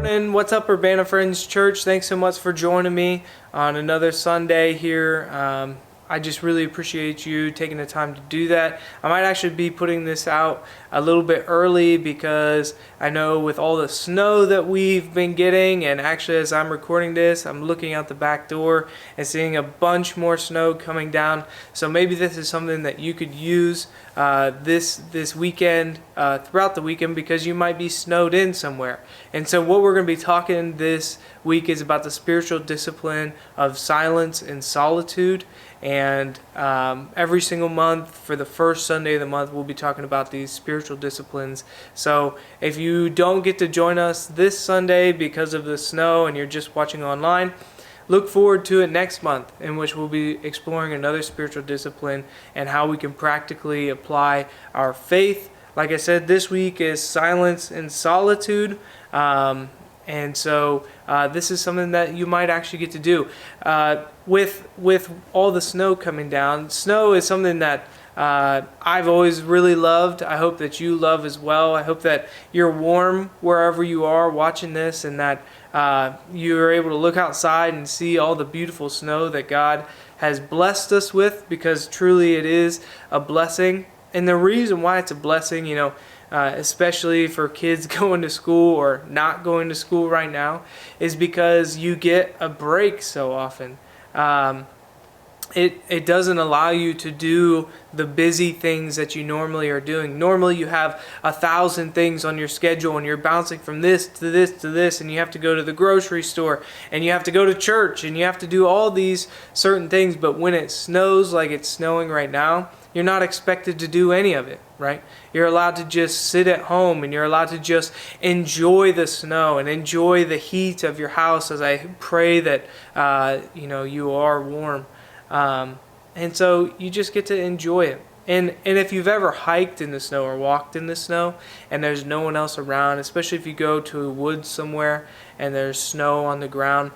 And what's up, Urbana Friends Church? Thanks so much for joining me on another Sunday here. I just really appreciate you taking the time to do that. I might actually be putting this out a little bit early because I know with all the snow that we've been getting, and actually as I'm recording this, I'm looking out the back door and seeing a bunch more snow coming down. So maybe this is something that you could use this weekend, throughout the weekend, because you might be snowed in somewhere. And so what we're going to be talking this week is about the spiritual discipline of silence and solitude. And every single month, for the first Sunday of the month, we'll be talking about these spiritual disciplines. So if you don't get to join us this Sunday because of the snow and you're just watching online, look forward to it next month, in which we'll be exploring another spiritual discipline and how we can practically apply our faith. Like I said, this week is silence and solitude. And so this is something that you might actually get to do. With all the snow coming down, snow is something that I've always really loved. I hope that you love as well. I hope that you're warm wherever you are watching this, and that you're able to look outside and see all the beautiful snow that God has blessed us with, because truly it is a blessing. And the reason why it's a blessing, especially for kids going to school or not going to school right now, is because you get a break so often. It doesn't allow you to do the busy things that you normally are doing. Normally you have 1,000 things on your schedule and you're bouncing from this to this to this, and you have to go to the grocery store and you have to go to church and you have to do all these certain things. But when it snows like it's snowing right now, you're not expected to do any of it, right? You're allowed to just sit at home and you're allowed to just enjoy the snow and enjoy the heat of your house, as I pray that you are warm. And so you just get to enjoy it. And if you've ever hiked in the snow or walked in the snow and there's no one else around, especially if you go to a woods somewhere and there's snow on the ground,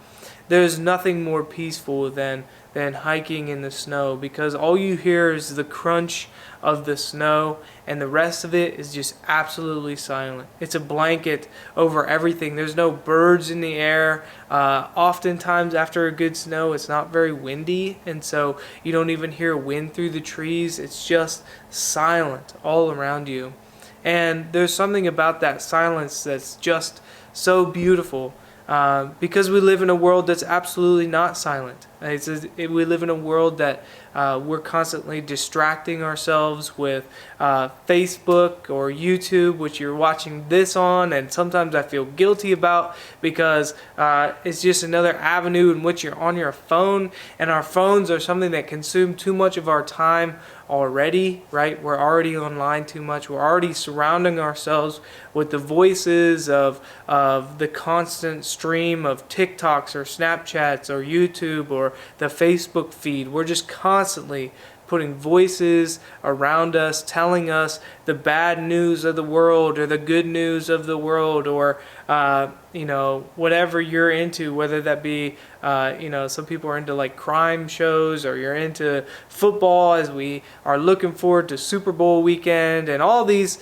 there's nothing more peaceful than hiking in the snow, because all you hear is the crunch of the snow and the rest of it is just absolutely silent. It's a blanket over everything. There's no birds in the air. Oftentimes after a good snow, it's not very windy, and so you don't even hear wind through the trees. It's just silent all around you. And there's something about that silence that's just so beautiful. Because we live in a world that's absolutely not silent. We live in a world that we're constantly distracting ourselves with Facebook or YouTube, which you're watching this on, and sometimes I feel guilty about, because it's just another avenue in which you're on your phone, and our phones are something that consume too much of our time already, right? We're already online too much. We're already surrounding ourselves with the voices of the constant stream of TikToks or Snapchats or YouTube or the Facebook feed. We're just constantly putting voices around us, telling us the bad news of the world or the good news of the world, or whatever you're into, whether that be some people are into like crime shows, or you're into football, as we are looking forward to Super Bowl weekend, and all these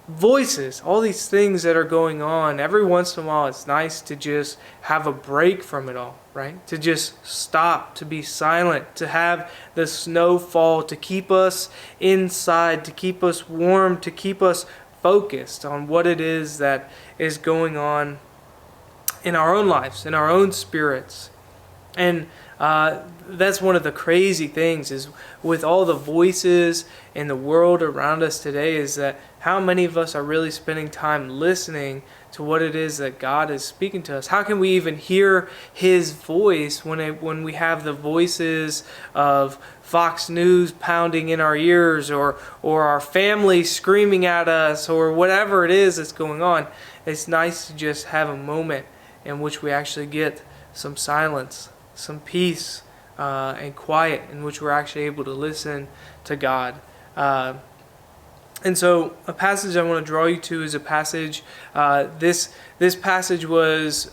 voices, all these things that are going on. Every once in a while it's nice to just have a break from it all, right? To just stop, to be silent, to have the snow fall, to keep us inside, to keep us warm, to keep us focused on what it is that is going on in our own lives, in our own spirits. And that's one of the crazy things, is with all the voices in the world around us today, is that how many of us are really spending time listening to what it is that God is speaking to us? How can we even hear His voice when we have the voices of Fox News pounding in our ears, or our family screaming at us, or whatever it is that's going on? It's nice to just have a moment in which we actually get some silence, some peace, and quiet, in which we're actually able to listen to God. And so a passage I want to draw you to is a passage, this passage was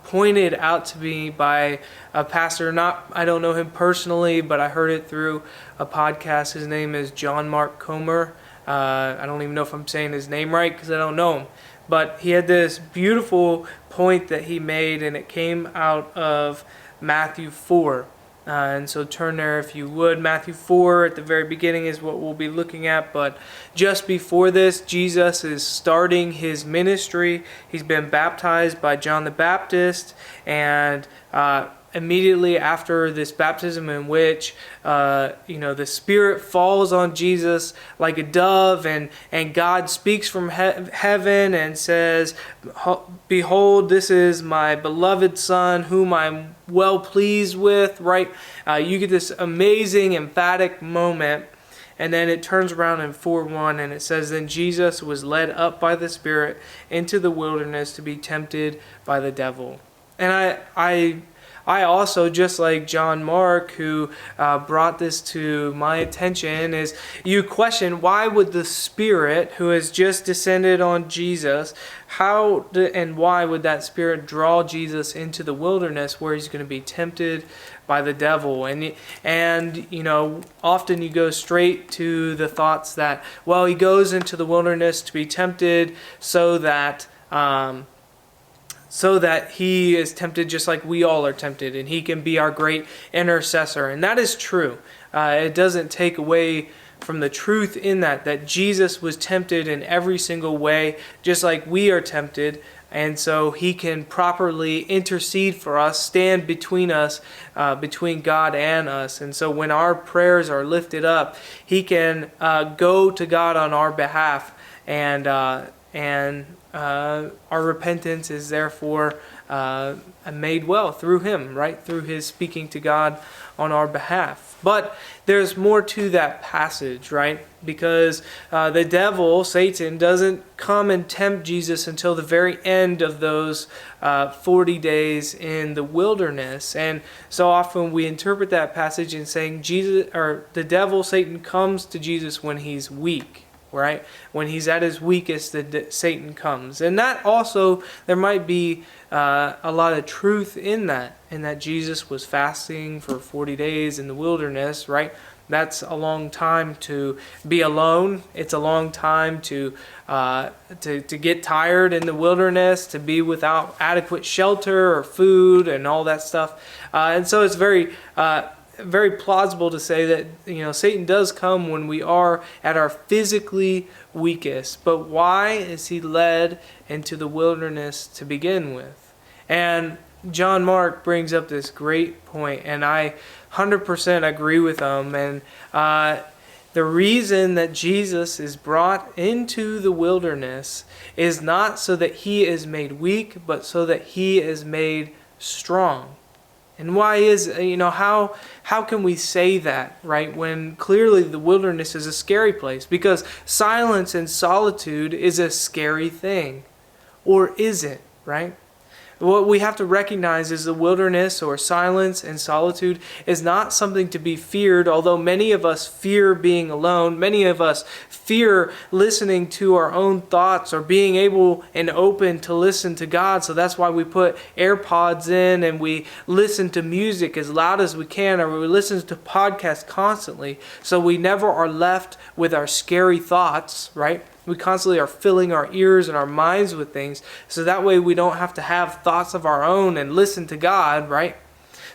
pointed out to me by a pastor. I don't know him personally, but I heard it through a podcast. His name is John Mark Comer. I don't even know if I'm saying his name right because I don't know him. But he had this beautiful point that he made, and it came out of Matthew 4. And so turn there if you would. Matthew 4 at the very beginning is what we'll be looking at. But just before this, Jesus is starting his ministry. He's been baptized by John the Baptist. And immediately after this baptism, in which the Spirit falls on Jesus like a dove, and God speaks from heaven and says, "Behold, this is my beloved Son, whom I'm well pleased with." Right? You get this amazing, emphatic moment. And then it turns around in 4:1 and it says, "Then Jesus was led up by the Spirit into the wilderness to be tempted by the devil." And I also, just like John Mark, who brought this to my attention, is you question, why would the Spirit, who has just descended on Jesus, and why would that Spirit draw Jesus into the wilderness where he's going to be tempted by the devil? And often you go straight to the thoughts that, well, he goes into the wilderness to be tempted so that he is tempted just like we all are tempted, and he can be our great intercessor. And that is true. It doesn't take away from the truth in that Jesus was tempted in every single way, just like we are tempted. And so he can properly intercede for us, stand between us, between God and us. And so when our prayers are lifted up, he can go to God on our behalf, and our repentance is therefore made well through him, right? Through his speaking to God on our behalf. But there's more to that passage, right? Because the devil, Satan, doesn't come and tempt Jesus until the very end of those 40 days in the wilderness. And so often we interpret that passage in saying the devil, Satan, comes to Jesus when he's weak. Right? When he's at his weakest, Satan comes. And that also, there might be a lot of truth in that Jesus was fasting for 40 days in the wilderness, right? That's a long time to be alone. It's a long time to get tired in the wilderness, to be without adequate shelter or food and all that stuff. And so it's very plausible to say that Satan does come when we are at our physically weakest. But why is he led into the wilderness to begin with? And John Mark brings up this great point, and I 100% agree with him. And the reason that Jesus is brought into the wilderness is not so that he is made weak, but so that he is made strong. And why is, how can we say that, right, when clearly the wilderness is a scary place? Because silence and solitude is a scary thing. Or is it, right? What we have to recognize is the wilderness, or silence and solitude, is not something to be feared, although many of us fear being alone. Many of us fear listening to our own thoughts or being able and open to listen to God. So that's why we put AirPods in and we listen to music as loud as we can, or we listen to podcasts constantly, so we never are left with our scary thoughts, right? We constantly are filling our ears and our minds with things, so that way we don't have to have thoughts of our own and listen to God, right?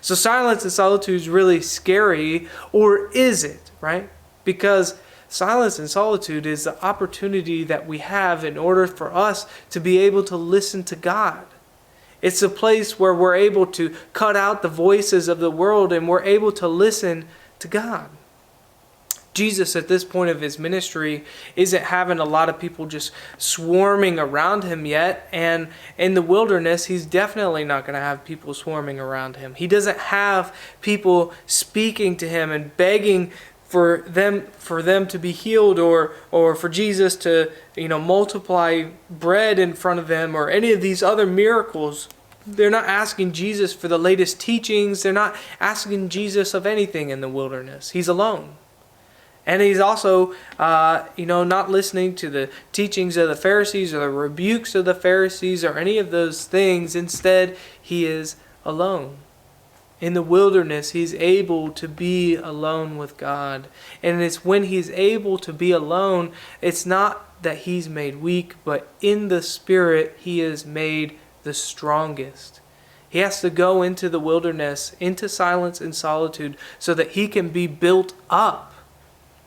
So silence and solitude is really scary, or is it, right? Because silence and solitude is the opportunity that we have in order for us to be able to listen to God. It's a place where we're able to cut out the voices of the world and we're able to listen to God. Jesus, at this point of his ministry, isn't having a lot of people just swarming around him yet. And in the wilderness, he's definitely not going to have people swarming around him. He doesn't have people speaking to him and begging for them to be healed, or for Jesus to multiply bread in front of them, or any of these other miracles. They're not asking Jesus for the latest teachings. They're not asking Jesus of anything in the wilderness. He's alone. And he's also, not listening to the teachings of the Pharisees or the rebukes of the Pharisees or any of those things. Instead, he is alone. In the wilderness, he's able to be alone with God. And it's when he's able to be alone, it's not that he's made weak, but in the Spirit, he is made the strongest. He has to go into the wilderness, into silence and solitude, so that he can be built up.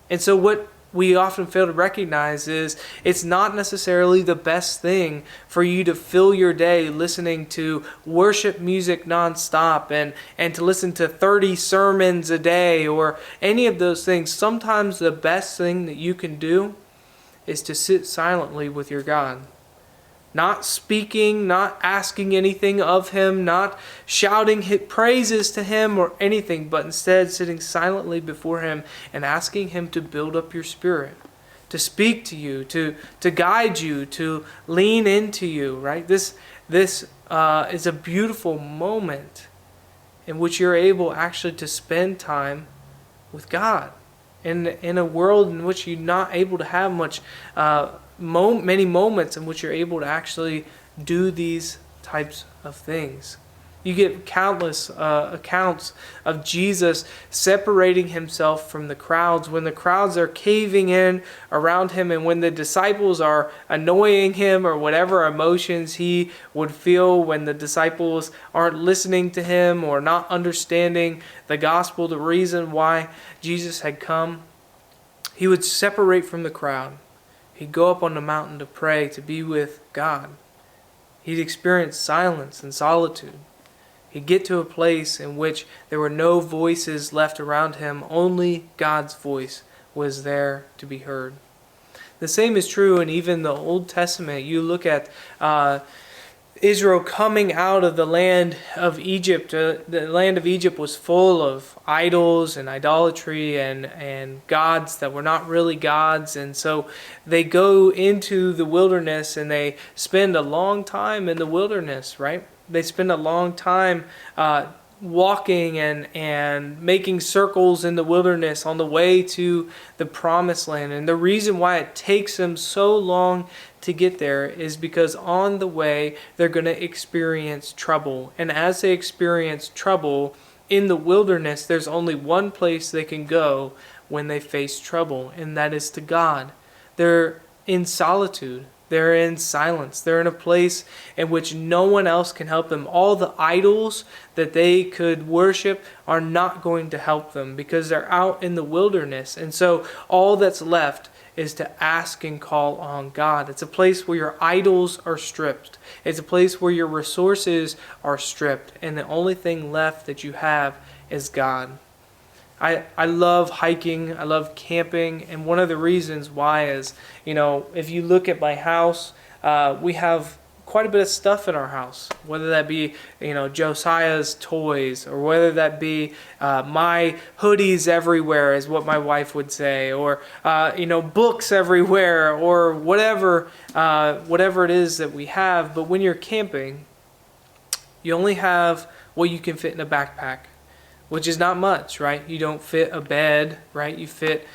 And so what we often fail to recognize is it's not necessarily the best thing for you to fill your day listening to worship music nonstop and to listen to 30 sermons a day or any of those things. Sometimes the best thing that you can do is to sit silently with your God. Not speaking, not asking anything of him, not shouting praises to him or anything, but instead sitting silently before him and asking him to build up your spirit, to speak to you, to guide you, to lean into you, right? This is a beautiful moment in which you're able actually to spend time with God. In a world in which you're not able to have many moments in which you're able to actually do these types of things. You get countless accounts of Jesus separating himself from the crowds when the crowds are caving in around him and when the disciples are annoying him or whatever emotions he would feel when the disciples aren't listening to him or not understanding the gospel, the reason why Jesus had come. He would separate from the crowd. He'd go up on the mountain to pray, to be with God. He'd experience silence and solitude. He'd get to a place in which there were no voices left around him. Only God's voice was there to be heard. The same is true in even the Old Testament. You look at Israel coming out of the land of Egypt. The land of Egypt was full of idols and idolatry and gods that were not really gods. And so they go into the wilderness and they spend a long time in the wilderness, right? They spend a long time walking and making circles in the wilderness on the way to the promised land. And the reason why it takes them so long to get there is because on the way they're going to experience trouble. And as they experience trouble in the wilderness, there's only one place they can go when they face trouble, and that is to God. They're in solitude. They're in silence. They're in a place in which no one else can help them. All the idols that they could worship are not going to help them because they're out in the wilderness. And so all that's left is to ask and call on God. It's a place where your idols are stripped. It's a place where your resources are stripped. And the only thing left that you have is God. I love hiking, I love camping, and one of the reasons why is, if you look at my house, we have quite a bit of stuff in our house, whether that be, Josiah's toys, or whether that be my hoodies everywhere is what my wife would say, or, books everywhere, or whatever it is that we have. But when you're camping, you only have what you can fit in a backpack, which is not much, right? You don't fit a bed, right? You fit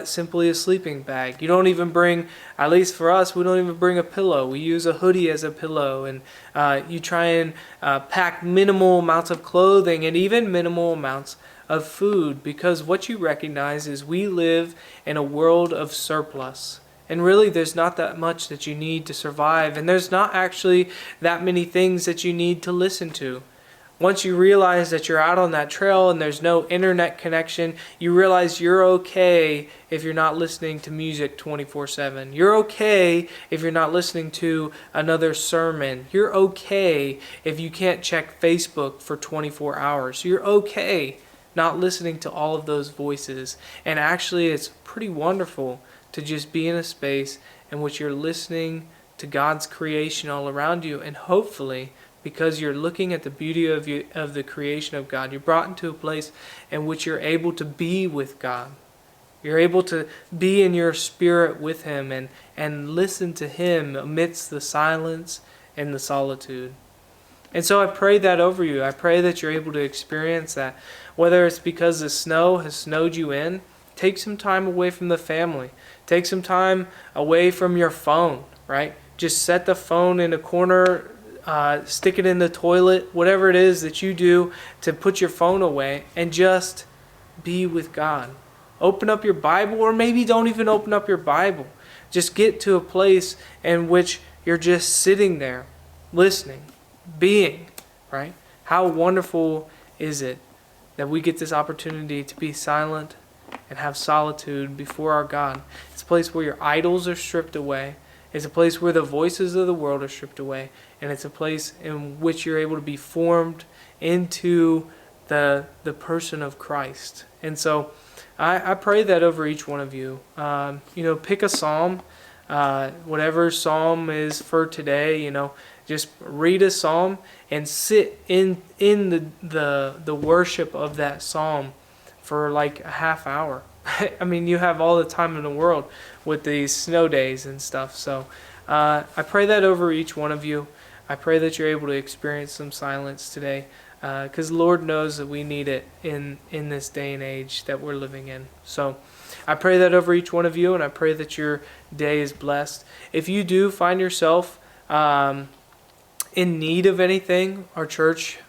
simply a sleeping bag. You don't even bring, at least for us, we don't even bring a pillow. We use a hoodie as a pillow, and you try and pack minimal amounts of clothing and even minimal amounts of food, because what you recognize is we live in a world of surplus. And really, there's not that much that you need to survive, and there's not actually that many things that you need to listen to. Once you realize that you're out on that trail and there's no internet connection, you realize you're okay if you're not listening to music 24/7. You're okay if you're not listening to another sermon. You're okay if you can't check Facebook for 24 hours. You're okay not listening to all of those voices. And actually, it's pretty wonderful to just be in a space in which you're listening to God's creation all around you, and hopefully, because you're looking at the beauty of the creation of God, you're brought into a place in which you're able to be with God. You're able to be in your spirit with Him and listen to Him amidst the silence and the solitude. And so I pray that over you. I pray that you're able to experience that. Whether it's because the snow has snowed you in, take some time away from the family. Take some time away from your phone, right? Just set the phone in a corner stick it in the toilet, whatever it is that you do to put your phone away and just be with God. Open up your Bible, or maybe don't even open up your Bible. Just get to a place in which you're just sitting there, listening, being, right? How wonderful is it that we get this opportunity to be silent and have solitude before our God. It's a place where your idols are stripped away. It's a place where the voices of the world are stripped away. And it's a place in which you're able to be formed into the person of Christ. And so I pray that over each one of you. Pick a psalm, whatever psalm is for today. Just read a psalm and sit in the worship of that psalm for like a half hour. I mean, you have all the time in the world with these snow days and stuff. So I pray that over each one of you. I pray that you're able to experience some silence today, because the Lord knows that we need it in this day and age that we're living in. So I pray that over each one of you, and I pray that your day is blessed. If you do find yourself in need of anything, our church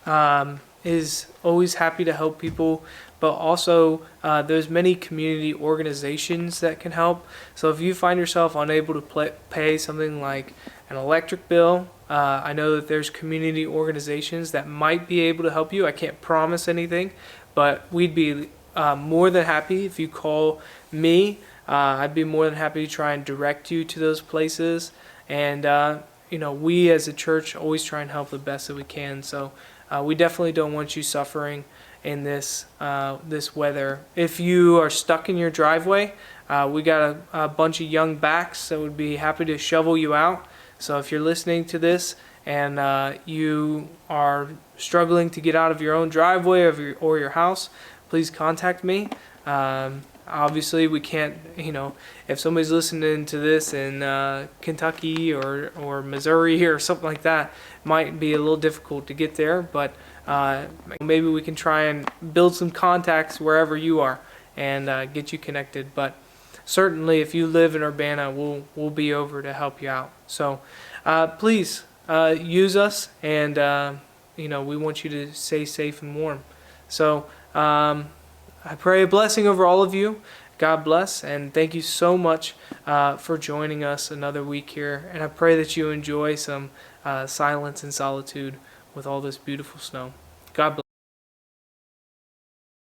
is always happy to help people, but also there's many community organizations that can help. So if you find yourself unable to pay something like an electric bill, I know that there's community organizations that might be able to help you. I can't promise anything, but we'd be more than happy if you call me. I'd be more than happy to try and direct you to those places. And we as a church always try and help the best that we can. So we definitely don't want you suffering in this weather. If you are stuck in your driveway, we got a bunch of young backs that would be happy to shovel you out. So if you're listening to this and you are struggling to get out of your own driveway or your house, please contact me. Obviously, we can't, if somebody's listening to this in Kentucky or Missouri or something like that, it might be a little difficult to get there, but maybe we can try and build some contacts wherever you are and get you connected. But certainly, if you live in Urbana, we'll be over to help you out. So please use us, and we want you to stay safe and warm. So I pray a blessing over all of you. God bless, and thank you so much for joining us another week here. And I pray that you enjoy some silence and solitude with all this beautiful snow. God bless.